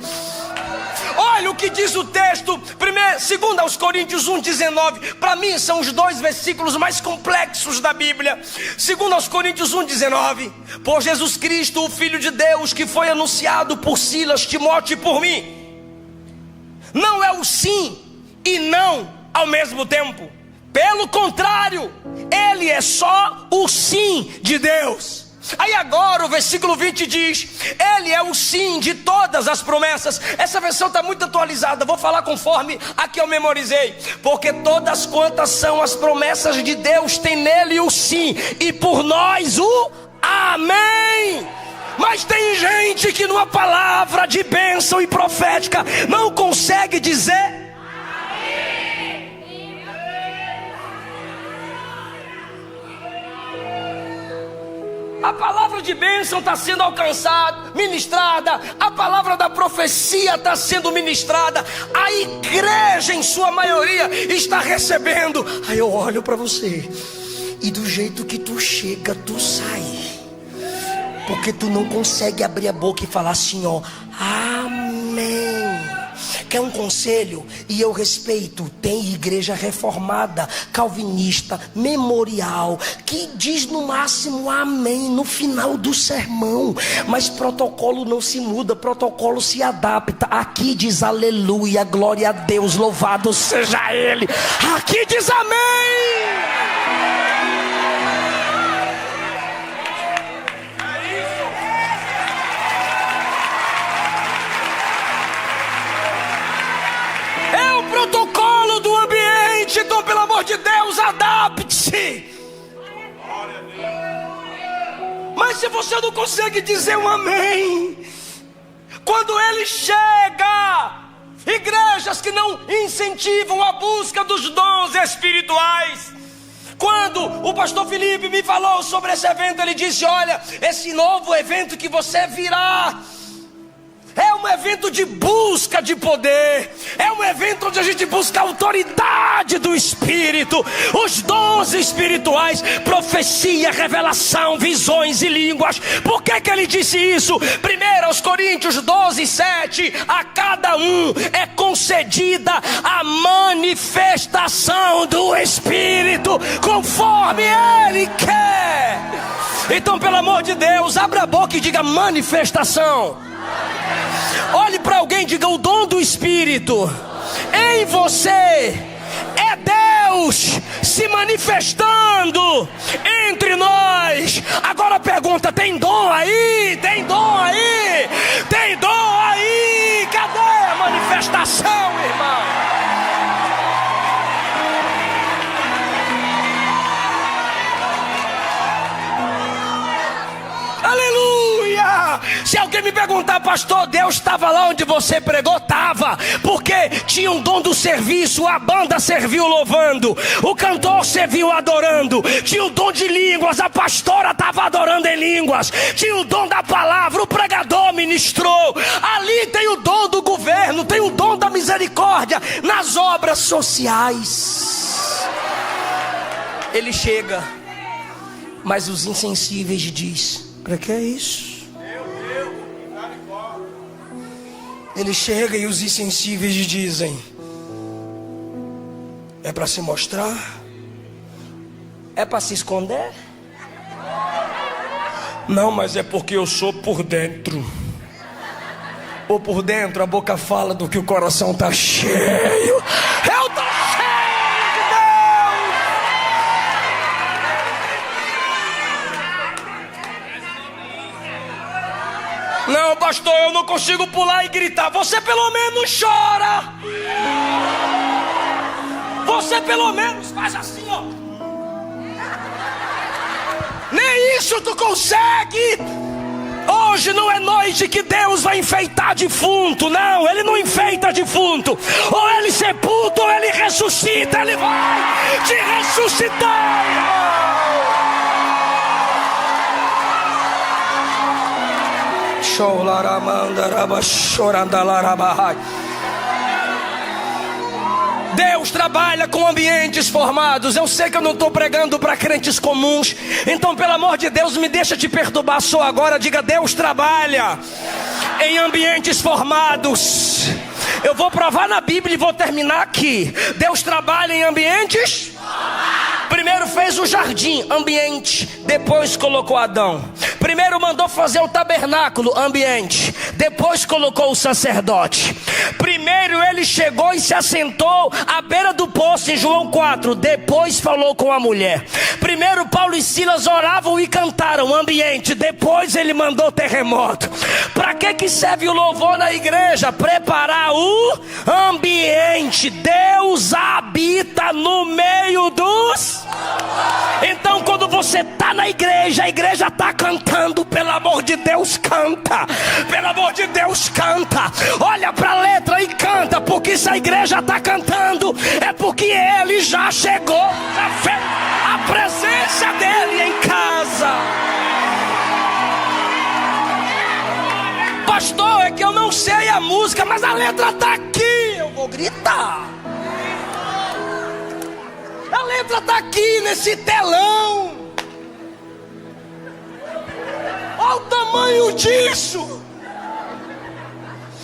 Olha o que diz o texto, 2 aos Coríntios 1,19. Para mim são os 2 versículos mais complexos da Bíblia. 2 aos Coríntios 1,19. Por Jesus Cristo, o Filho de Deus, que foi anunciado por Silas, Timóteo e por mim. Não é o sim e não ao mesmo tempo. Pelo contrário, ele é só o sim de Deus. Aí agora o versículo 20 diz: ele é o sim de todas as promessas. Essa versão está muito atualizada, vou falar conforme a que eu memorizei. Porque todas quantas são as promessas de Deus, tem nele o sim, e por nós o amém. Mas tem gente que numa palavra de bênção e profética não consegue dizer a palavra de bênção está sendo alcançada, ministrada. A palavra da profecia está sendo ministrada. A igreja em sua maioria está recebendo. Aí eu olho para você, e do jeito que tu chega, tu sai. Porque tu não consegue abrir a boca e falar assim, ó, amém. Quer um conselho? E eu respeito. Tem igreja reformada, calvinista, memorial, que diz no máximo amém no final do sermão. Mas protocolo não se muda, protocolo se adapta. Aqui diz aleluia, glória a Deus, louvado seja Ele. Aqui diz amém. Protocolo do ambiente. Então, pelo amor de Deus, adapte-se. Mas se você não consegue dizer um amém, quando ele chega, igrejas que não incentivam a busca dos dons espirituais. Quando o pastor Felipe me falou sobre esse evento, ele disse: olha, esse novo evento que você virá é um evento de busca de poder. É um evento onde a gente busca a autoridade do Espírito, os dons espirituais, profecia, revelação, visões e línguas. Por que ele disse isso? 1 Coríntios 12:7. A cada um é concedida a manifestação do Espírito, conforme Ele quer. Então, pelo amor de Deus, abra a boca e diga manifestação. Olhe para alguém e diga: o dom do Espírito em você é Deus se manifestando entre nós. Agora pergunta: tem dom aí? Tem dom aí? Tem dom aí? Cadê a manifestação, irmão? Aleluia! Se alguém me perguntar: pastor, Deus estava lá onde você pregou? Estava, porque tinha um dom do serviço. A banda serviu louvando, o cantor serviu adorando, tinha o dom de línguas, a pastora estava adorando em línguas, tinha o dom da palavra, o pregador ministrou. Ali tem o dom do governo, tem o dom da misericórdia nas obras sociais. Ele chega, mas os insensíveis diz: para que é isso? Ele chega e os insensíveis dizem: é para se mostrar? É para se esconder? Não, mas é porque eu sou por dentro. Ou por dentro a boca fala do que o coração está cheio. Eu estou cheio de Deus. Não, pastor, eu não consigo pular e gritar. Você pelo menos chora. Você pelo menos faz assim, ó. Nem isso tu consegue. Hoje não é noite que Deus vai enfeitar defunto. Não, Ele não enfeita defunto. Ou Ele sepulta ou Ele ressuscita. Ele vai te ressuscitar, irmão. Deus trabalha com ambientes formados. Eu sei que eu não estou pregando para crentes comuns, então pelo amor de Deus, me deixa te perturbar só agora. Diga: Deus trabalha em ambientes formados. Eu vou provar na Bíblia e vou terminar aqui. Deus trabalha em ambientes formados. Primeiro fez o jardim, ambiente. Depois colocou Adão. Primeiro mandou fazer o tabernáculo, ambiente. Depois colocou o sacerdote. Primeiro ele chegou e se assentou à beira do poço. assim, João 4, depois falou com a mulher. Primeiro Paulo e Silas oravam e cantaram ambiente, depois ele mandou terremoto. Para que serve o louvor na igreja? Preparar o ambiente. Deus habita no meio dos... Então quando você está na igreja, a igreja está cantando, pelo amor de Deus, canta. Pelo amor de Deus, canta. Olha para a letra e canta, porque se a igreja está cantando, é porque ele já chegou, já fez a presença dele em casa. Pastor, é que eu não sei a música, mas a letra está aqui. Eu vou gritar. A letra está aqui nesse telão. Olha o tamanho disso.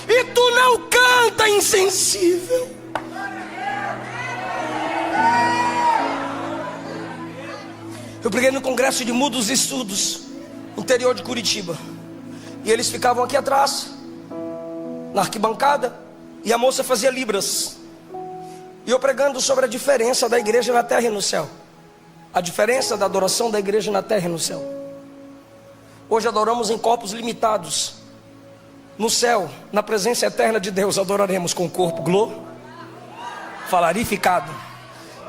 E tu não canta, insensível. Eu preguei no congresso de mudos e surdos, interior de Curitiba. E eles ficavam aqui atrás, na arquibancada, e a moça fazia libras. E eu pregando sobre a diferença da igreja na terra e no céu. A diferença da adoração da igreja na terra e no céu. Hoje adoramos em corpos limitados. No céu, na presença eterna de Deus, adoraremos com o corpo falarificado.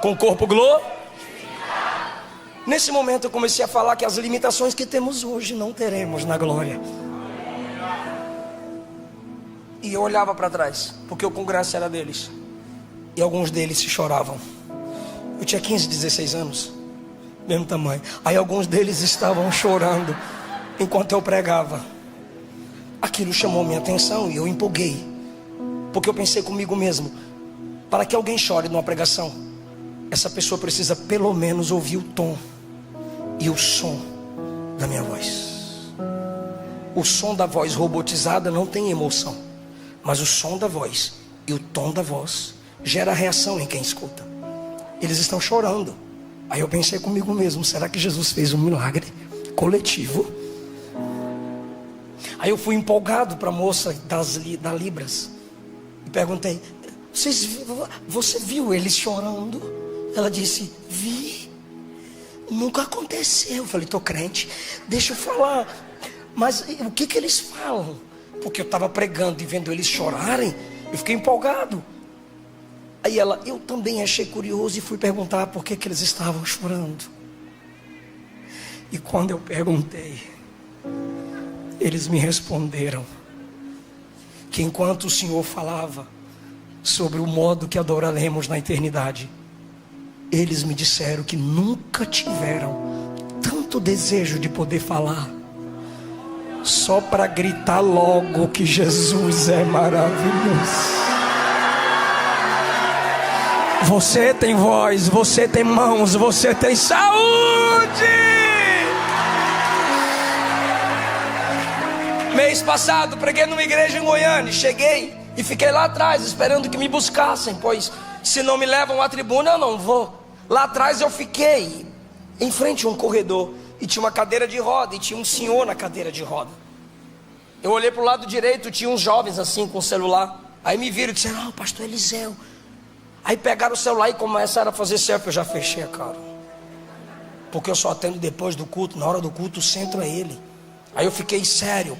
Com o corpo Nesse momento eu comecei a falar que as limitações que temos hoje não teremos na glória. E eu olhava para trás, porque o congresso era deles. E alguns deles choravam. Eu tinha 15, 16 anos, mesmo tamanho. Aí alguns deles estavam chorando enquanto eu pregava. Aquilo chamou minha atenção e eu empolguei, porque eu pensei comigo mesmo: para que alguém chore numa pregação, essa pessoa precisa pelo menos ouvir o tom e o som da minha voz. O som da voz robotizada não tem emoção, mas o som da voz e o tom da voz gera reação em quem escuta. Eles estão chorando. Aí eu pensei comigo mesmo: será que Jesus fez um milagre coletivo? Aí eu fui empolgado para a moça da Libras e perguntei: você viu eles chorando? Ela disse: vi. Nunca aconteceu. Eu falei: tô crente, deixa eu falar. Mas o que eles falam? Porque eu estava pregando e vendo eles chorarem, eu fiquei empolgado. Aí ela: eu também achei curioso e fui perguntar por que eles estavam chorando. E quando eu perguntei, eles me responderam que enquanto o Senhor falava sobre o modo que adoraremos na eternidade, eles me disseram que nunca tiveram tanto desejo de poder falar, só para gritar logo que Jesus é maravilhoso. Você tem voz, você tem mãos, você tem saúde. Mês passado preguei numa igreja em Goiânia. Cheguei e fiquei lá atrás esperando que me buscassem, pois se não me levam à tribuna eu não vou. Lá atrás eu fiquei em frente a um corredor e tinha uma cadeira de roda e tinha um senhor na cadeira de roda. Eu olhei para o lado direito, tinha uns jovens assim com o celular. Aí me viram e disseram: ah, pastor Eliseu. Aí pegaram o celular e começaram a fazer selfie. Eu já fechei a cara, porque eu só atendo depois do culto. Na hora do culto o centro é ele. Aí eu fiquei sério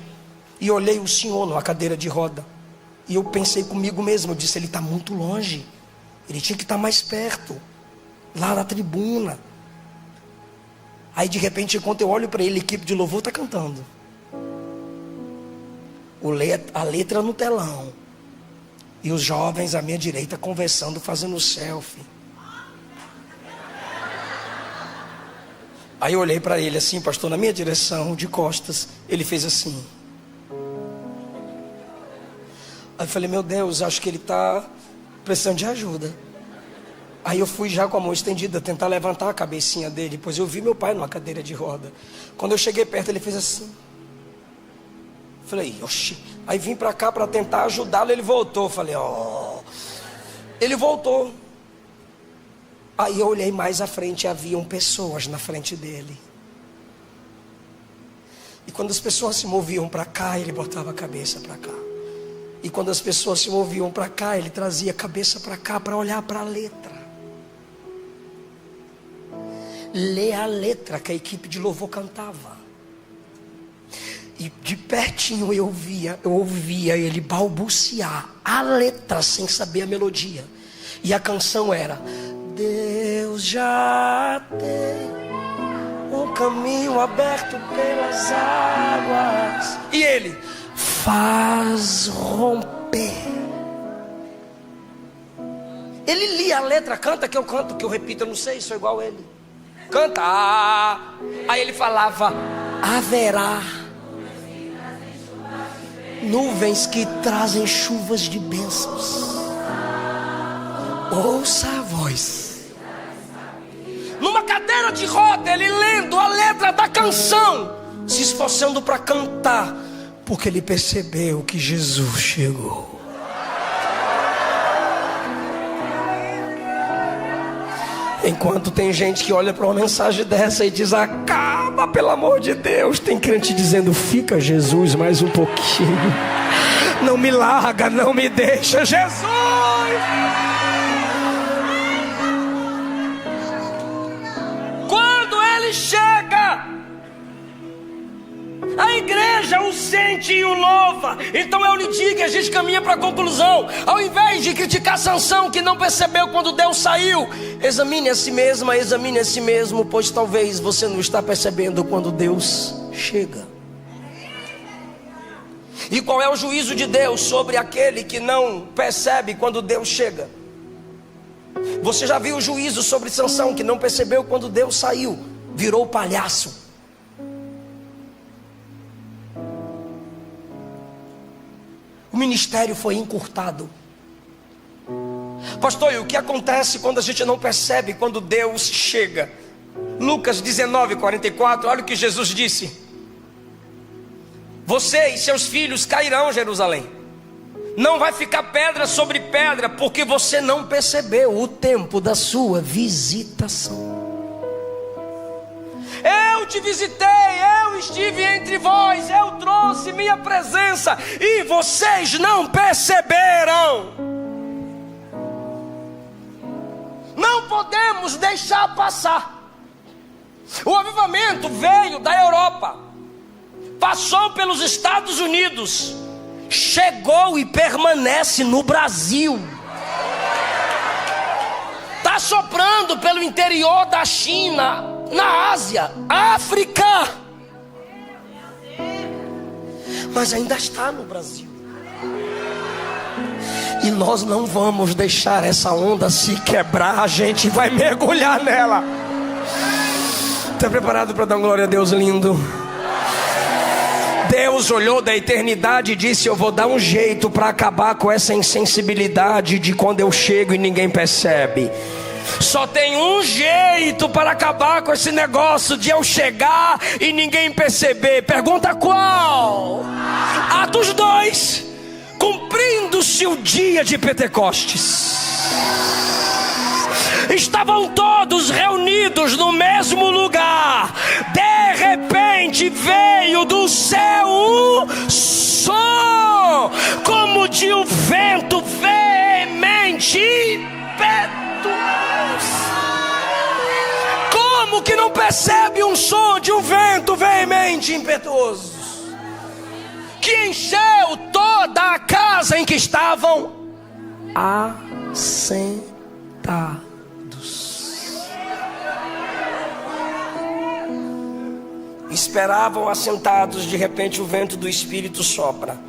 e olhei o senhor numa cadeira de roda. E eu pensei comigo mesmo, eu disse: ele está muito longe, ele tinha que estar mais perto, lá na tribuna. Aí de repente, enquanto eu olho para ele, a equipe de louvor está cantando, a letra no telão, e os jovens à minha direita conversando, fazendo selfie. Aí eu olhei para ele assim, pastor, na minha direção, de costas. Ele fez assim. Aí eu falei: meu Deus, acho que ele está precisando de ajuda. Aí eu fui já com a mão estendida tentar levantar a cabecinha dele, pois eu vi meu pai numa cadeira de roda. Quando eu cheguei perto, ele fez assim. Falei: oxi. Aí vim para cá para tentar ajudá-lo, ele voltou. Falei: ó. Ele voltou. Aí eu olhei mais à frente e haviam pessoas na frente dele. E quando as pessoas se moviam para cá, ele botava a cabeça para cá. E quando as pessoas se moviam para cá, ele trazia a cabeça para cá para olhar para a letra. ler a letra que a equipe de louvor cantava. E de pertinho eu ouvia ele balbuciar a letra sem saber a melodia. E a canção era: Deus já tem um caminho aberto pelas águas, e ele faz romper. Ele lia a letra: canta que eu canto, que eu repito, eu não sei, sou igual a ele. Canta. Aí ele falava: haverá nuvens que trazem chuvas de bênçãos. Ouça a voz. Numa cadeira de roda, ele lendo a letra da canção, se esforçando para cantar, porque ele percebeu que Jesus chegou. Enquanto tem gente que olha para uma mensagem dessa e diz: acaba, pelo amor de Deus, tem crente dizendo: fica, Jesus, mais um pouquinho, não me larga, não me deixa, Jesus. Quando ele chega, a igreja o sente e o louva. Então eu lhe digo, a gente caminha para a conclusão. Ao invés de criticar Sansão, que não percebeu quando Deus saiu, examine a si mesma, examine a si mesmo, pois talvez você não está percebendo quando Deus chega. E qual é o juízo de Deus sobre aquele que não percebe quando Deus chega? Você já viu o juízo sobre Sansão, que não percebeu quando Deus saiu, virou palhaço. O ministério foi encurtado. Pastor, e o que acontece quando a gente não percebe quando Deus chega? Lucas 19:44, olha o que Jesus disse: você e seus filhos cairão, Jerusalém. Não vai ficar pedra sobre pedra, porque você não percebeu o tempo da sua visitação. Eu te visitei, eu estive entre vós, eu trouxe minha presença, e vocês não perceberam. Não podemos deixar passar. O avivamento veio da Europa, passou pelos Estados Unidos, chegou e permanece no Brasil. Está soprando pelo interior da China, na Ásia, África, mas ainda está no Brasil. E nós não vamos deixar essa onda se quebrar, a gente vai mergulhar nela. Está preparado para dar glória a Deus lindo? Deus olhou da eternidade e disse: eu vou dar um jeito para acabar com essa insensibilidade de quando eu chego e ninguém percebe. Só tem um jeito para acabar com esse negócio de eu chegar e ninguém perceber. Pergunta qual? Atos 2. Cumprindo-se o dia de Pentecostes, estavam todos reunidos no mesmo lugar. De repente veio do céu um som, como de um vento veemente e impetuoso. Como que não percebe um som de um vento veemente e impetuoso, que encheu toda a casa em que estavam assentados? Esperavam assentados, de repente o vento do Espírito sopra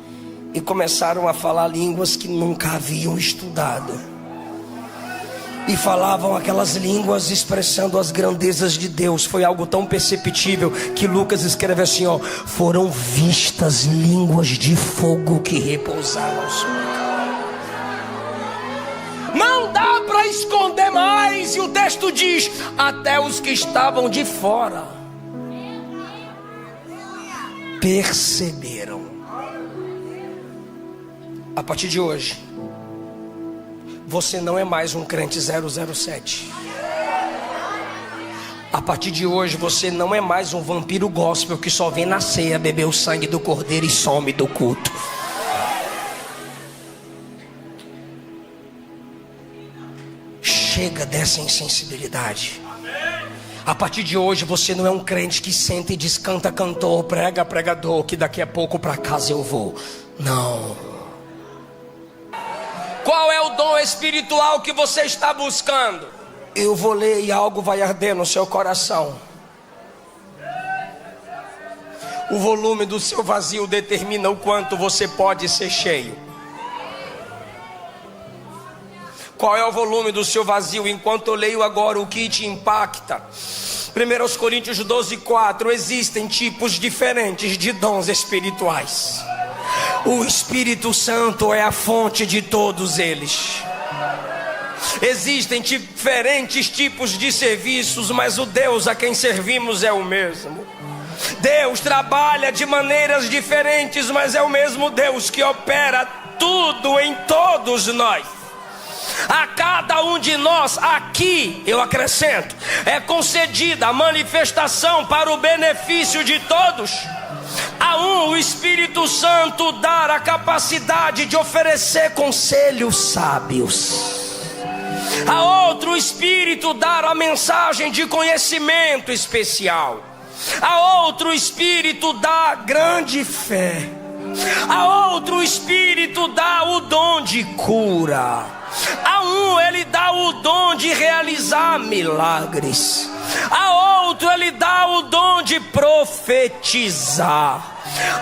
e começaram a falar línguas que nunca haviam estudado. E falavam aquelas línguas expressando as grandezas de Deus. Foi algo tão perceptível que Lucas escreve assim, ó: foram vistas línguas de fogo que repousavam sobre a cara. Não dá para esconder mais. E o texto diz: até os que estavam de fora perceberam. A partir de hoje, você não é mais um crente 007. A partir de hoje, você não é mais um vampiro gospel que só vem na ceia beber o sangue do cordeiro e some do culto. Chega dessa insensibilidade. A partir de hoje você não é um crente que senta e diz: canta cantor, prega pregador, que daqui a pouco para casa eu vou. Não. Qual é o dom espiritual que você está buscando? Eu vou ler e algo vai arder no seu coração. O volume do seu vazio determina o quanto você pode ser cheio. Qual é o volume do seu vazio? Enquanto eu leio agora o que te impacta. 1 Coríntios 12:4. Existem tipos diferentes de dons espirituais. O Espírito Santo é a fonte de todos eles. Existem diferentes tipos de serviços, mas o Deus a quem servimos é o mesmo. Deus trabalha de maneiras diferentes, mas é o mesmo Deus que opera tudo em todos nós. A cada um de nós aqui, eu acrescento, é concedida a manifestação para o benefício de todos. A um, o Espírito Santo dá a capacidade de oferecer conselhos sábios. A outro, o Espírito dá a mensagem de conhecimento especial. A outro, o Espírito dá grande fé. A outro, o Espírito dá o dom de cura. A um, ele dá o dom de realizar milagres. A outro, ele dá o dom de profetizar.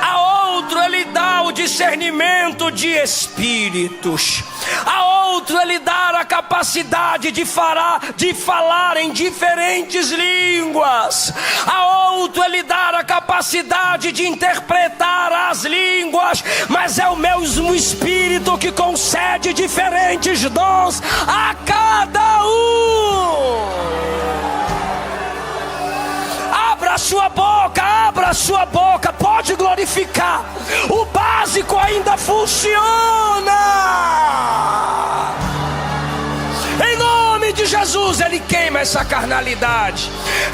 A outro, ele dá o discernimento de espíritos. A outro, ele dá a capacidade de falar em diferentes línguas. A outro, ele dá a capacidade de interpretar as línguas. Mas é o mesmo Espírito que concede diferentes dons a cada um. Abra a sua boca, pode glorificar. O básico ainda funciona. Em nome de Jesus, Ele queima essa carnalidade.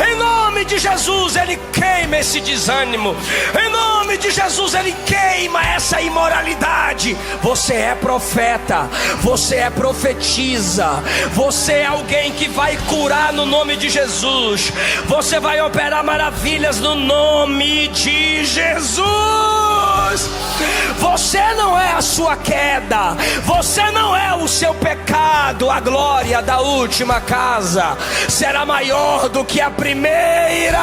Em nome de Jesus, Ele queima esse desânimo. Em nome de Jesus, Ele queima essa imoralidade. Você é profeta, você é profetiza, você é alguém que vai curar no nome de Jesus. Você vai operar maravilhas no nome de Jesus. Você não é a sua queda, você não é o seu pecado. A glória da última casa será maior do que a primeira.